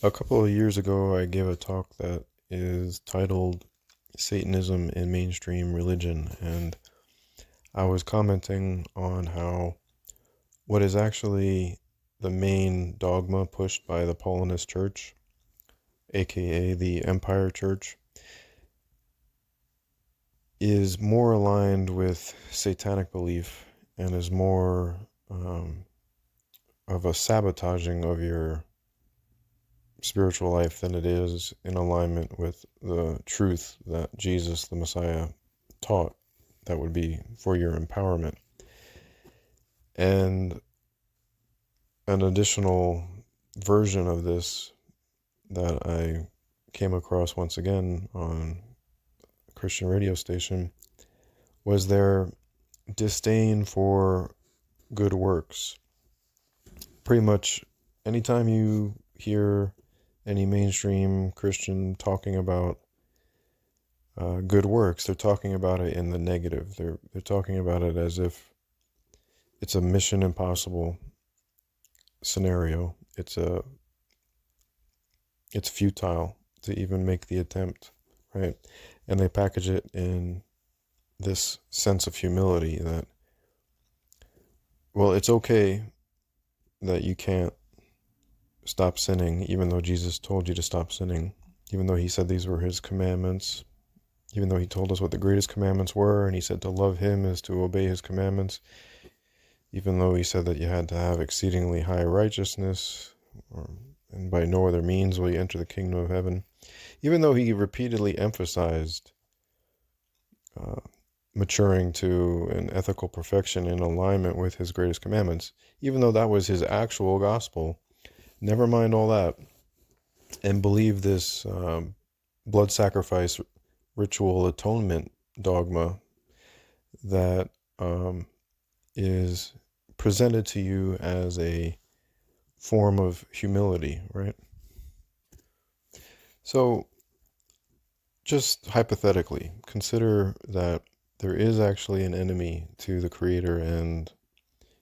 A couple of years ago, I gave a talk that is titled Satanism in Mainstream Religion, and I was commenting on how what is actually the main dogma pushed by the Paulinist Church, aka the Empire Church, is more aligned with satanic belief and is more of a sabotaging of your spiritual life than it is in alignment with the truth that Jesus, the Messiah, taught that would be for your empowerment. And an additional version of this that I came across once again on a Christian radio station was their disdain for good works. Pretty much anytime you hear any mainstream Christian talking about good works, they're talking about it in the negative. They're talking about it as if it's a mission impossible scenario. It's futile to even make the attempt, right? And they package it in this sense of humility that, well, it's okay that you can't stop sinning, even though Jesus told you to stop sinning, even though he said these were his commandments, even though he told us what the greatest commandments were, and he said to love him is to obey his commandments, even though he said that you had to have exceedingly high righteousness, and by no other means will you enter the kingdom of heaven. Even though he repeatedly emphasized maturing to an ethical perfection in alignment with his greatest commandments, even though that was his actual gospel, never mind all that, and believe this blood sacrifice ritual atonement dogma that is presented to you as a form of humility, right? So just hypothetically, consider that there is actually an enemy to the Creator and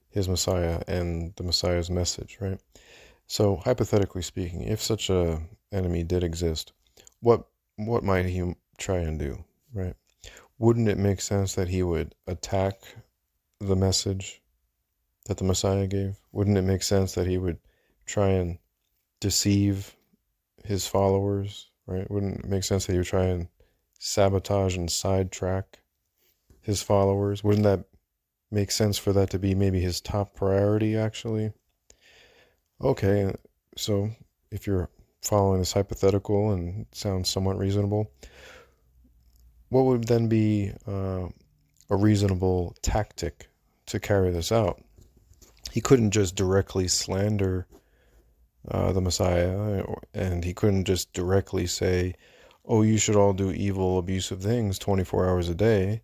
his Messiah and the Messiah's message, right? So hypothetically speaking, if such a enemy did exist, what might he try and do, right? Wouldn't it make sense that he would attack the message that the Messiah gave? Wouldn't it make sense that he would try and deceive his followers, right? Wouldn't it make sense that he would try and sabotage and sidetrack his followers? Wouldn't that make sense for that to be maybe his top priority, actually? Okay, so if you're following this hypothetical and it sounds somewhat reasonable, what would then be a reasonable tactic to carry this out? He couldn't just directly slander the Messiah, and he couldn't just directly say, oh, you should all do evil, abusive things 24 hours a day,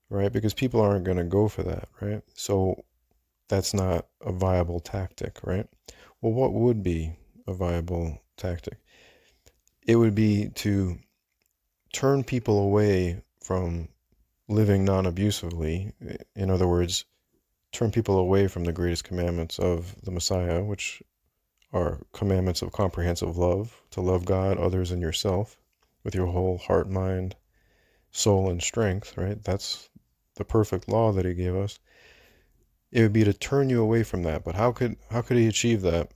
right? Because people aren't going to go for that, right? So that's not a viable tactic, right? Well, what would be a viable tactic? It would be to turn people away from living non-abusively. In other words, turn people away from the greatest commandments of the Messiah, which are commandments of comprehensive love, to love God, others, and yourself with your whole heart, mind, soul, and strength, right? That's the perfect law that he gave us. It would be to turn you away from that. But how could he achieve that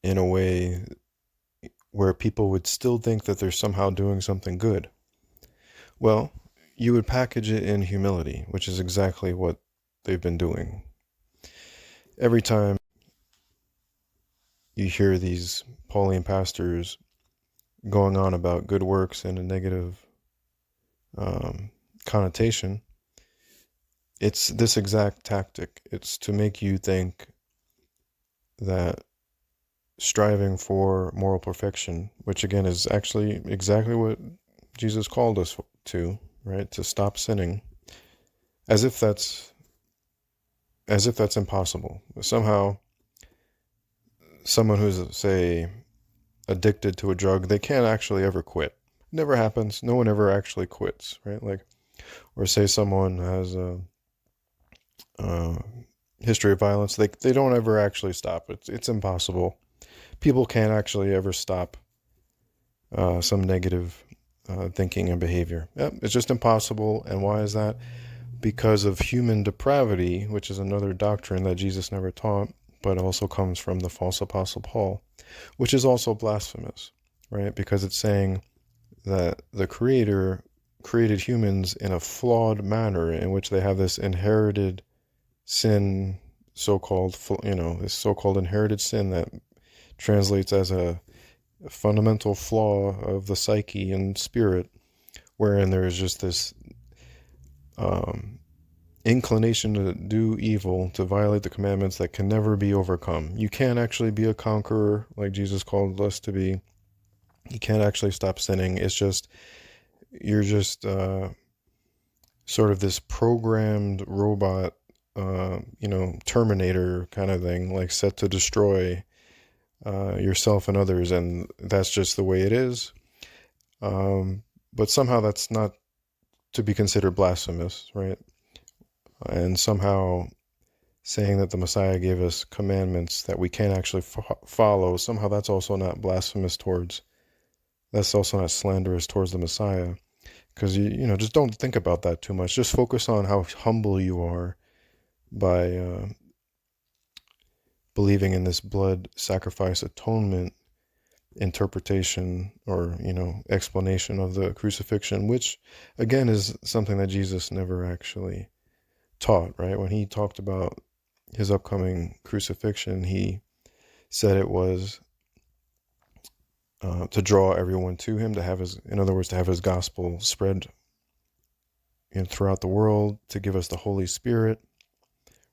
in a way where people would still think that they're somehow doing something good? Well, you would package it in humility, which is exactly what they've been doing. Every time you hear these Pauline pastors going on about good works in a negative connotation, it's this exact tactic. It's to make you think that striving for moral perfection, which again is actually exactly what Jesus called us to, right? To stop sinning, as if that's impossible. Somehow, someone who's, say, addicted to a drug, they can't actually ever quit. It never happens. No one ever actually quits, right? Like, or say someone has a history of violence, they don't ever actually stop. It's impossible. people can't actually ever stop some negative thinking and behavior. Yep, it's just impossible. And why is that? Because of human depravity, which is another doctrine that Jesus never taught, but also comes from the false apostle Paul, which is also blasphemous, right? Because it's saying that the Creator created humans in a flawed manner in which they have this inherited sin, so-called, this so-called inherited sin that translates as a fundamental flaw of the psyche and spirit, wherein there is just this inclination to do evil, to violate the commandments that can never be overcome. You can't actually be a conqueror like Jesus called us to be. You can't actually stop sinning. It's just, you're just sort of this programmed robot, Terminator kind of thing, like set to destroy yourself and others, and that's just the way it is. But somehow that's not to be considered blasphemous, right? And somehow saying that the Messiah gave us commandments that we can't actually follow, somehow that's also not blasphemous that's also not slanderous towards the Messiah. Because, just don't think about that too much. Just focus on how humble you are by believing in this blood sacrifice atonement interpretation or, explanation of the crucifixion, which, again, is something that Jesus never actually taught, right? When he talked about his upcoming crucifixion, he said it was to draw everyone to him, to have his gospel spread throughout the world, to give us the Holy Spirit,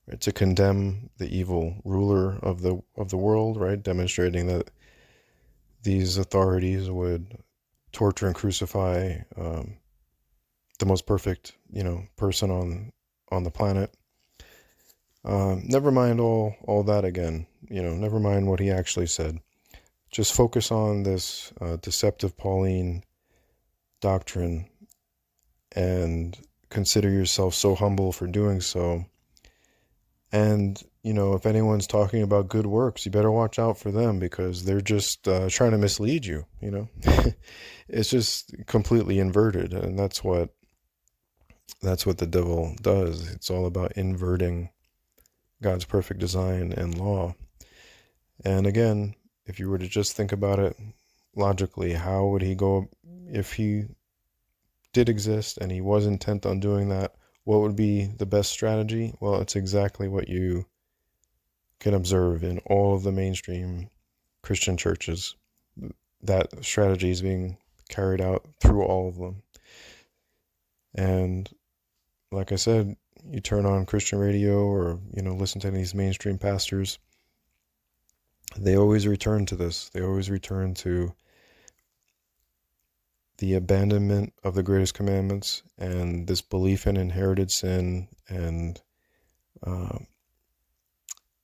right, to condemn the evil ruler of the world, right, demonstrating that these authorities would torture and crucify the most perfect, person on the planet. Never mind all that again. Never mind what he actually said. Just focus on this deceptive Pauline doctrine and consider yourself so humble for doing so. And, if anyone's talking about good works, you better watch out for them, because they're just trying to mislead you, It's just completely inverted, and that's what the devil does. It's all about inverting God's perfect design and law. And again, if you were to just think about it logically, how would he go, if he did exist and he was intent on doing that, what would be the best strategy? Well, it's exactly what you can observe in all of the mainstream Christian churches. That strategy is being carried out through all of them. And like I said, you turn on Christian radio or, listen to these mainstream pastors, they always return to this. They always return to the abandonment of the greatest commandments and this belief in inherited sin and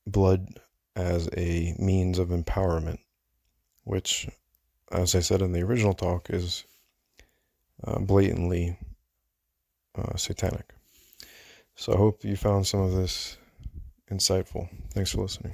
blood as a means of empowerment, which, as I said in the original talk, is blatantly satanic. So I hope you found some of this insightful. Thanks for listening.